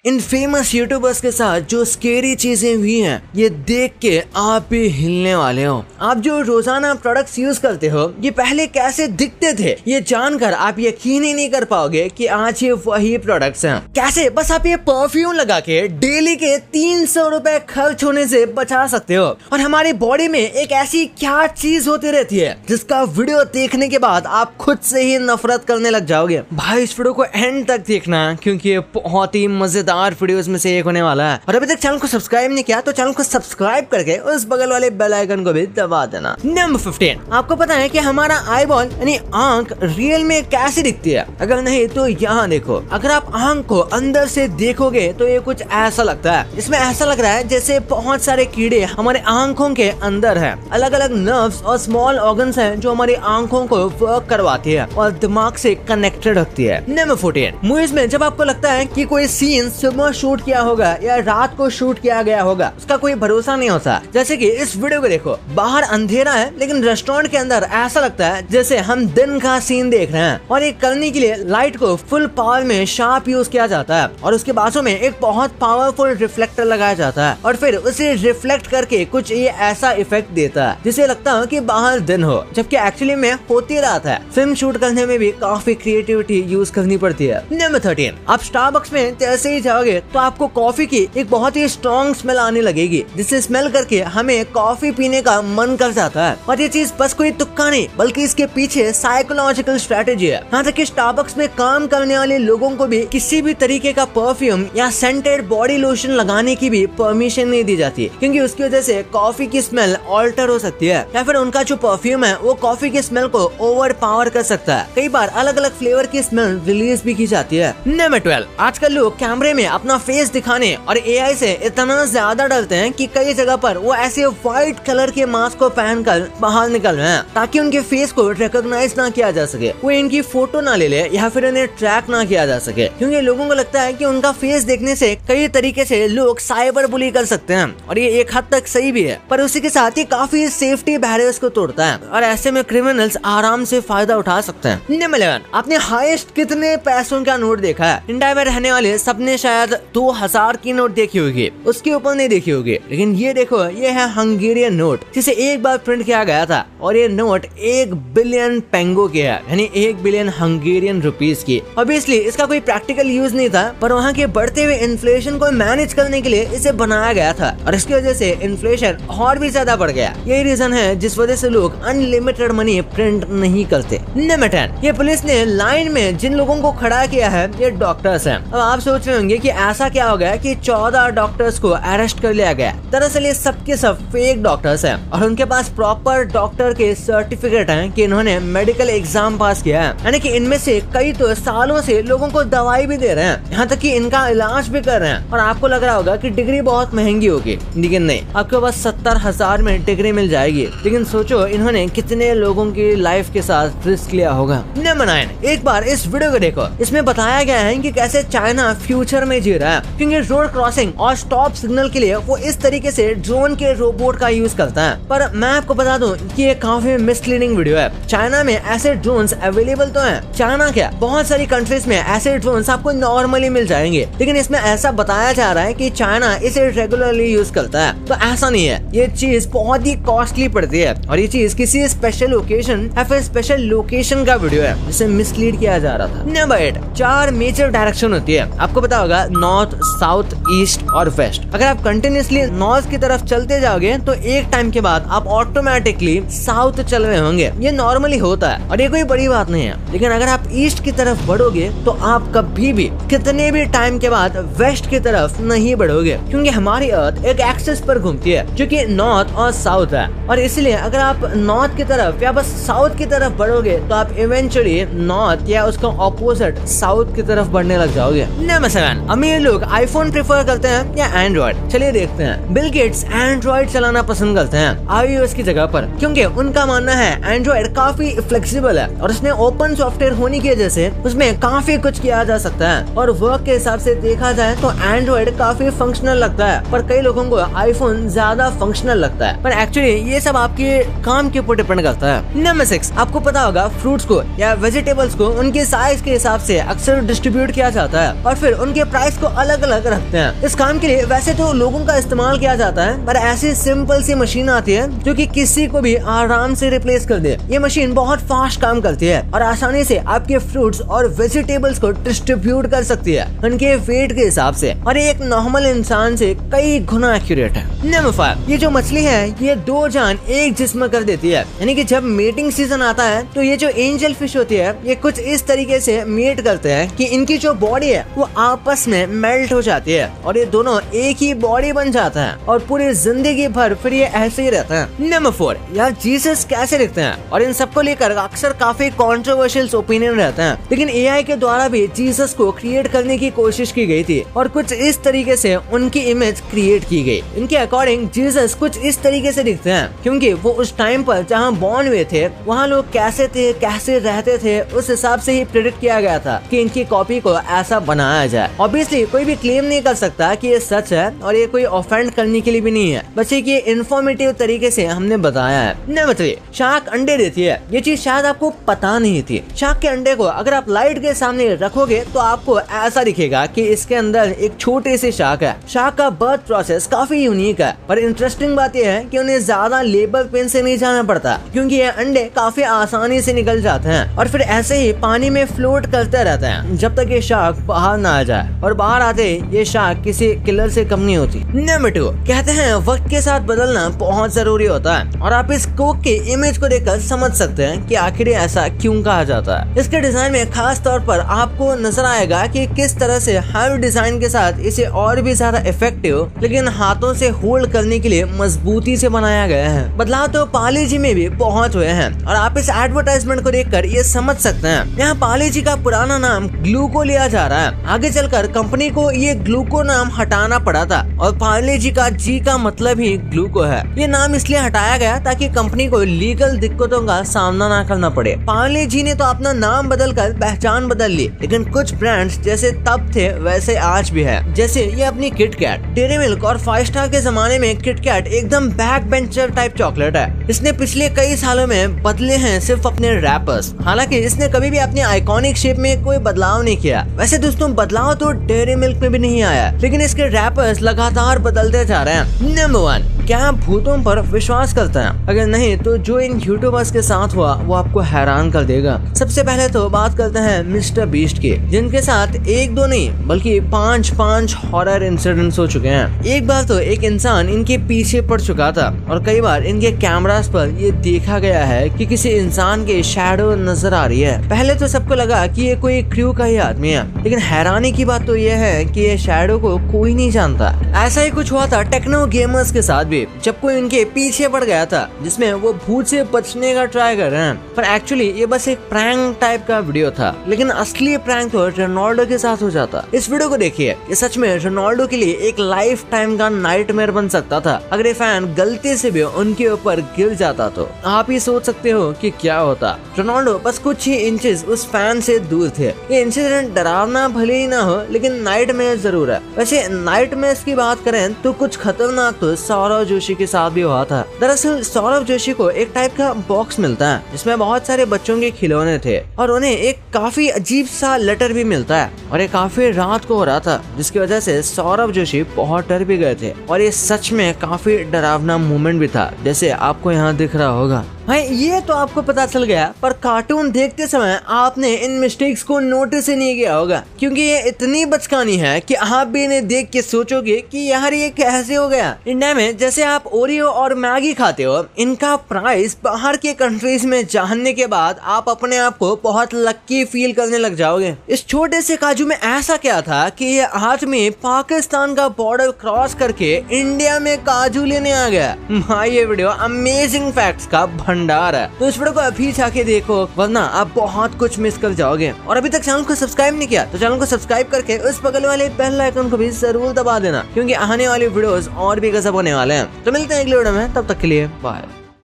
इन famous YouTubers के साथ जो स्केरी चीजें हुई हैं, ये देख के आप भी हिलने वाले हो। आप जो रोजाना प्रोडक्ट्स यूज करते हो, ये पहले कैसे दिखते थे, ये जानकर आप यकीन ही नहीं कर पाओगे कि आज ये वही प्रोडक्ट्स हैं। कैसे बस आप ये परफ्यूम लगा के डेली के 300 रुपए खर्च होने से बचा सकते हो। और हमारी बॉडी में एक ऐसी क्या चीज होती रहती है जिसका वीडियो देखने के बाद आप खुद से ही नफरत करने लग जाओगे। भाई इस वीडियो को एंड तक देखना, क्योंकि ये बहुत ही मजेदार वीडियोस में से एक होने वाला है। और अभी तक चैनल को सब्सक्राइब नहीं किया तो चैनल को सब्सक्राइब करके उस बगल वाले बेल आइकन को भी दबा देना। नंबर 15, आपको पता है कि हमारा आई बॉल यानी आंख रियल में कैसी दिखती है? अगर नहीं तो यहाँ देखो। अगर आप आंख को अंदर से देखोगे तो ये कुछ ऐसा लगता है। इसमें ऐसा लग रहा है जैसे बहुत सारे कीड़े हमारे आंखों के अंदर है। अलग अलग नर्व्स और स्मॉल ऑर्गन्स हैं जो हमारी आंखों को वर्क करवाती है और दिमाग से कनेक्टेड रखती है। नंबर 14, मूवीज में जब आपको लगता है कि कोई सीन सुबह शूट किया होगा या रात को शूट किया गया होगा, उसका कोई भरोसा नहीं होता। जैसे कि इस वीडियो को देखो, बाहर अंधेरा है लेकिन रेस्टोरेंट के अंदर ऐसा लगता है जैसे हम दिन का सीन देख रहे हैं। और ये करने के लिए लाइट को फुल पावर में शार्प यूज किया जाता है और उसके बाजू में एक बहुत पावरफुल रिफ्लेक्टर लगाया जाता है और फिर उसे रिफ्लेक्ट करके कुछ ये ऐसा इफेक्ट देता है जिसे लगता है कि बाहर दिन हो, जबकि एक्चुअली में होती रात है। फिल्म शूट करने में भी काफी क्रिएटिविटी यूज करनी पड़ती है। नंबर 13, आप स्टारबक्स में जैसे ही जाओगे तो आपको कॉफी की एक बहुत ही स्ट्रॉन्ग स्मेल आने लगेगी, जिसे स्मेल करके हमें कॉफी पीने का मन कर जाता है। और ये चीज बस कोई तुक्का नहीं, बल्कि इसके पीछे साइकोलॉजिकल स्ट्रेटेजी है। यहाँ तक कि स्टारबक्स में काम करने वाले लोगों को भी किसी भी तरीके का परफ्यूम या सेंटेड बॉडी लोशन लगाने की भी परमिशन नहीं दी जाती, क्योंकि उसकी वजह से कॉफी की स्मेल ऑल्टर हो सकती है या फिर उनका जो परफ्यूम है वो कॉफी की स्मेल को ओवर पावर कर सकता है। कई बार अलग अलग फ्लेवर की स्मेल रिलीज भी की जाती है। नंबर 12, आजकल लोग कैमरे में अपना फेस दिखाने और एआई से इतना ज्यादा डरते हैं कि कई जगह पर वो ऐसे व्हाइट कलर के मास्क को पहनकर बाहर निकल रहे हैं ताकि उनके फेस को रिकॉग्नाइज ना किया जा सके, वो इनकी फोटो ना ले ले या फिर उन्हें ट्रैक ना किया जा सके, क्योंकि लोगों को लगता है कि उनका फेस देखने से कई तरीके से लोग साइबर बुली कर सकते हैं। और ये एक हद तक सही भी है, पर उसी के साथ ही काफी सेफ्टी बैरियर्स को तोड़ता है और ऐसे में क्रिमिनल्स आराम से फायदा उठा सकते हैं। नंबर 11, आपने हाईएस्ट कितने पैसों का नोट देखा है? इंडिया में रहने वाले सबने शायद 2000 की नोट देखी होगी, उसके ऊपर नहीं देखी होगी। लेकिन ये देखो, ये है हंगेरियन नोट, जिसे एक बार प्रिंट किया गया था और ये नोट 1 बिलियन पेंगो की है, यानी 1 बिलियन हंगेरियन रुपीस की। ऑब्वियसली इसका कोई प्रैक्टिकल यूज नहीं था, पर वहाँ के बढ़ते हुए इन्फ्लेशन को मैनेज करने के लिए इसे बनाया गया था और इसकी वजह से इन्फ्लेशन और भी ज्यादा बढ़ गया। यही रीजन है जिस वजह से लोग अनलिमिटेड मनी प्रिंट नहीं करते। नंबर 10, ये पुलिस ने लाइन में जिन लोगों को खड़ा किया है ये डॉक्टर्स हैं। अब आप सोच रहे होंगे कि ऐसा क्या हो गया कि 14 डॉक्टर्स को अरेस्ट कर लिया गया। दरअसल ये सब के सब फेक डॉक्टर्स हैं और उनके पास प्रॉपर डॉक्टर के सर्टिफिकेट हैं कि इन्होंने मेडिकल एग्जाम पास किया है, यानी कि इनमें से कई तो सालों से लोगों को दवाई भी दे रहे हैं, यहाँ तक कि इनका इलाज भी कर रहे हैं। और आपको लग रहा होगा कि डिग्री बहुत महंगी होगी, लेकिन नहीं, आपके पास 70,000 में डिग्री मिल जाएगी। लेकिन सोचो इन्होंने कितने लोगों की लाइफ के साथ रिस्क लिया होगा। नंबर 9, एक बार इस वीडियो को देखो, इसमें बताया गया है कि कैसे चाइना फ्यूचर में जी रहा है, क्योंकि रोड क्रॉसिंग और स्टॉप सिग्नल के लिए वो इस तरीके से ड्रोन के रोबोट का यूज करता है। पर मैं आपको बता दूं कि ये काफी मिसलीडिंग वीडियो है। चाइना में ऐसे ड्रोन्स अवेलेबल तो हैं, चाइना क्या बहुत सारी कंट्रीज में ऐसे ड्रोन्स आपको नॉर्मली मिल जाएंगे, लेकिन इसमें ऐसा बताया जा रहा है कि चाइना इसे रेगुलरली यूज करता है। तो ऐसा नहीं है, ये चीज बहुत ही कॉस्टली पड़ती है और ये चीज किसी स्पेशल ओकेजन या फिर स्पेशल लोकेशन का वीडियो है जिसे मिसलीड किया जा रहा था। नंबर 8, 4 मेजर डायरेक्शन होती है, आपको पता होगा, नॉर्थ, साउथ, ईस्ट और वेस्ट। अगर आप कंटिन्यूसली नॉर्थ की तरफ चलते जाओगे तो एक टाइम के बाद आप ऑटोमेटिकली साउथ चल रहे होंगे। ये नॉर्मली होता है और ये कोई बड़ी बात नहीं है। लेकिन अगर आप ईस्ट की तरफ बढ़ोगे तो आप कभी भी कितने भी टाइम के बाद वेस्ट की तरफ नहीं बढ़ोगे, क्योंकि हमारी अर्थ एक एक्सिस पर घूमती है जो कि नॉर्थ और साउथ है। और इसलिए अगर आप नॉर्थ की तरफ या बस साउथ की तरफ बढ़ोगे तो आप इवेंचुअली नॉर्थ या उसका ऑपोजिट साउथ की तरफ बढ़ने लग जाओगे। नंबर 7, अमीर लोग आईफोन प्रेफर करते हैं या एंड्रॉइड? चलिए देखते हैं। बिल गेट्स एंड्रॉइड चलाना पसंद करते हैं iOS की जगह पर, क्योंकि उनका मानना है एंड्रॉइड काफी फ्लेक्सिबल है और उसने ओपन सॉफ्टवेयर होने की वजह से उसमें काफी कुछ किया जा सकता है। और वर्क के हिसाब से देखा जाए तो एंड्रॉइड काफी फंक्शनल लगता है, पर कई लोगों को आईफोन ज्यादा फंक्शनल लगता है। पर एक्चुअली ये सब आपके काम के ऊपर डिपेंड करता है। नंबर 6, आपको पता होगा फ्रूट्स को या वेजिटेबल्स को उनके साइज के हिसाब से अक्सर डिस्ट्रीब्यूट किया जाता है और फिर उनके प्राइस को अलग अलग रखते हैं। इस काम के लिए वैसे तो लोगों का इस्तेमाल किया जाता है, पर ऐसी सिंपल सी मशीन आती है जो कि किसी को भी आराम से रिप्लेस कर दे। ये मशीन बहुत फास्ट काम करती है और आसानी से आपके फ्रूट्स और वेजिटेबल्स को डिस्ट्रीब्यूट कर सकती है उनके वेट के हिसाब से, और ये एक नॉर्मल इंसान से कई गुना एक्यूरेट है। नंबर 5, ये जो मछली है ये 2 जान एक जिस्म कर देती है, यानी कि जब मीटिंग सीजन आता है तो ये जो एंजल फिश होती है ये कुछ इस तरीके से मीट करते हैं कि इनकी जो बॉडी है वो आपस में मेल्ट हो जाती है और ये दोनों एक ही बॉडी बन जाता है और पूरी जिंदगी भर फिर ये ऐसे ही रहता है। नंबर 4, यार जीसस कैसे दिखते हैं, और इन सबको लेकर अक्सर काफी कंट्रोवर्शियल ओपिनियन रहते हैं, लेकिन एआई के द्वारा भी जीसस को क्रिएट करने की कोशिश की गई थी और कुछ इस तरीके से उनकी इमेज क्रिएट की गई। इनके अकॉर्डिंग जीसस कुछ इस तरीके से दिखते हैं क्योंकि वो उस टाइम पर जहाँ बॉर्न हुए थे वहाँ लोग कैसे थे, कैसे रहते थे, उस हिसाब से ही प्रेडिक्ट किया गया था कि इनकी कॉपी को ऐसा बनाया जाए। ऑब्वियसली कोई भी क्लेम नहीं कर सकता कि ये सच है और ये कोई ऑफेंड करने के लिए भी नहीं है, बस ये इन्फॉर्मेटिव तरीके से हमने बताया है। नंबर 3, शार्क अंडे देती है। ये चीज शायद आपको पता नहीं थी। शार्क के अंडे को अगर आप लाइट के सामने रखोगे तो आपको ऐसा दिखेगा कि इसके अंदर एक छोटे से शार्क है। शार्क का बर्थ प्रोसेस काफी यूनिक है, पर इंटरेस्टिंग बात यह है कि उन्हें ज्यादा लेबर पेन से नहीं जाना पड़ता क्योंकि ये अंडे काफी आसानी से निकल जाते हैं और फिर ऐसे ही पानी में फ्लोट करते रहते हैं जब तक ये शार्क बाहर ना आ जाए, और बाहर आते ये शार्क किसी किलर से कम नहीं होती। नंबर 2, कहते हैं वक्त के साथ बदलना बहुत जरूरी होता है और आप इस कोक के इमेज को देखकर समझ सकते हैं कि आखिर ऐसा क्यों कहा जाता है। इसके डिजाइन में खास तौर पर आपको नजर आएगा कि किस तरह से हर डिजाइन के साथ इसे और भी ज्यादा इफेक्टिव लेकिन हाथों से होल्ड करने के लिए मजबूती से बनाया गया है। बदलाव तो पार्ले जी में भी बहुत हुए हैं और आप इस एडवर्टाइजमेंट को देखकर ये समझ सकते हैं। यहाँ पार्ले जी का पुराना नाम ग्लूको लिया जा रहा है, आगे चलकर कंपनी को ये ग्लूको नाम हटाना पड़ा था और पार्ले जी का जी का मतलब ही ग्लूको है। ये नाम इसलिए हटाया गया ताकि कंपनी को लीगल दिक्कतों का सामना ना करना पड़े। पार्ले जी ने तो अपना नाम बदलकर पहचान बदल ली, लेकिन कुछ ब्रांड्स जैसे तब थे वैसे आज भी है। जैसे ये अपनी किटकैट, डेयरी मिल्क और 5 स्टार के जमाने में किटकैट एकदम बैक बेंचर टाइप चॉकलेट है। इसने पिछले कई सालों में बदले हैं सिर्फ अपने रैपर्स, हालांकि इसने कभी भी अपनी आइकॉनिक शेप में कोई बदलाव नहीं किया। वैसे दोस्तों बदलाव तो डेयरी मिल्क में भी नहीं आया, लेकिन इसके रैपर्स लगातार बदलते जा रहे हैं। नंबर 1, क्या आप भूतों पर विश्वास करते हैं? अगर नहीं तो जो इन यूट्यूबर्स के साथ हुआ वो आपको हैरान कर देगा। सबसे पहले तो बात करते हैं मिस्टर बीस्ट की, जिनके साथ 1-2 नहीं बल्कि 5 हॉरर इंसिडेंट्स हो चुके हैं। एक बार तो एक इंसान इनके पीछे पड़ चुका था और कई बार इनके कैमरास पर ये देखा गया है कि किसी इंसान के शैडो नजर आ रही है। पहले तो सबको लगा कि ये कोई क्रू का ही आदमी है, लेकिन हैरानी की बात तो ये है कि ये शैडो को कोई नहीं जानता। ऐसा ही कुछ हुआ था टेक्नो गेमर्स के साथ भी, जब कोई इनके पीछे पड़ गया था जिसमें वो भूत से बचने का ट्राई कर रहे हैं, पर एक्चुअली ये बस एक प्रैंक टाइप का वीडियो था, लेकिन असली प्रैंक तो रोनाल्डो के साथ हो जाता। इस वीडियो को देखिए, ये सच में रोनाल्डो के लिए एक लाइफ टाइम का नाइटमेयर बन सकता था अगर ये फैन गलती से भी उनके ऊपर गिर जाता तो। आप ही सोच सकते हो कि क्या होता। रोनाल्डो बस कुछ ही इंचेस उस फैन से दूर थे। ये इंसिडेंट डरावना भले ही ना हो, लेकिन नाइटमेयर जरूर है। वैसे नाइटमेयर्स की बात करें तो कुछ खतरनाक तो सौरव जोशी के साथ भी हुआ था। दरअसल सौरव जोशी को एक टाइप का बॉक्स मिलता है जिसमें बहुत सारे बच्चों के खिलौने थे और उन्हें एक काफी अजीब सा लेटर भी मिलता है, और ये काफी रात को हो रहा था जिसकी वजह से सौरव जोशी बहुत डर भी गए थे और ये सच में काफी डरावना मोमेंट भी था, जैसे आपको यहाँ दिख रहा होगा। भाई ये तो आपको पता चल गया, पर कार्टून देखते समय आपने इन मिस्टेक्स को नोटिस ही नहीं किया होगा क्योंकि ये इतनी बचकानी है कि आप भी इन्हें देख के सोचोगे कि यार ये कैसे हो गया। इंडिया में जैसे आप ओरियो और मैगी खाते हो, इनका प्राइस बाहर के कंट्रीज में जानने के बाद आप अपने आप को बहुत लक्की फील करने लग जाओगे। इस छोटे से काजू में ऐसा क्या था कि ये आदमी पाकिस्तान का बॉर्डर क्रॉस करके इंडिया में काजू लेने आ गया। भाई ये वीडियो अमेजिंग फैक्ट्स का भंडार है, तो इस वीडियो को अभी जाके देखो वरना आप बहुत कुछ मिस कर जाओगे। और अभी तक चैनल को सब्सक्राइब नहीं किया तो चैनल को सब्सक्राइब करके उस बगल वाले बेल आइकन को भी जरूर दबा देना, क्योंकि आने वाली वीडियोस और भी गजब होने वाले हैं। तो मिलते हैं अगले वीडियो में, तब तक के लिए बाय।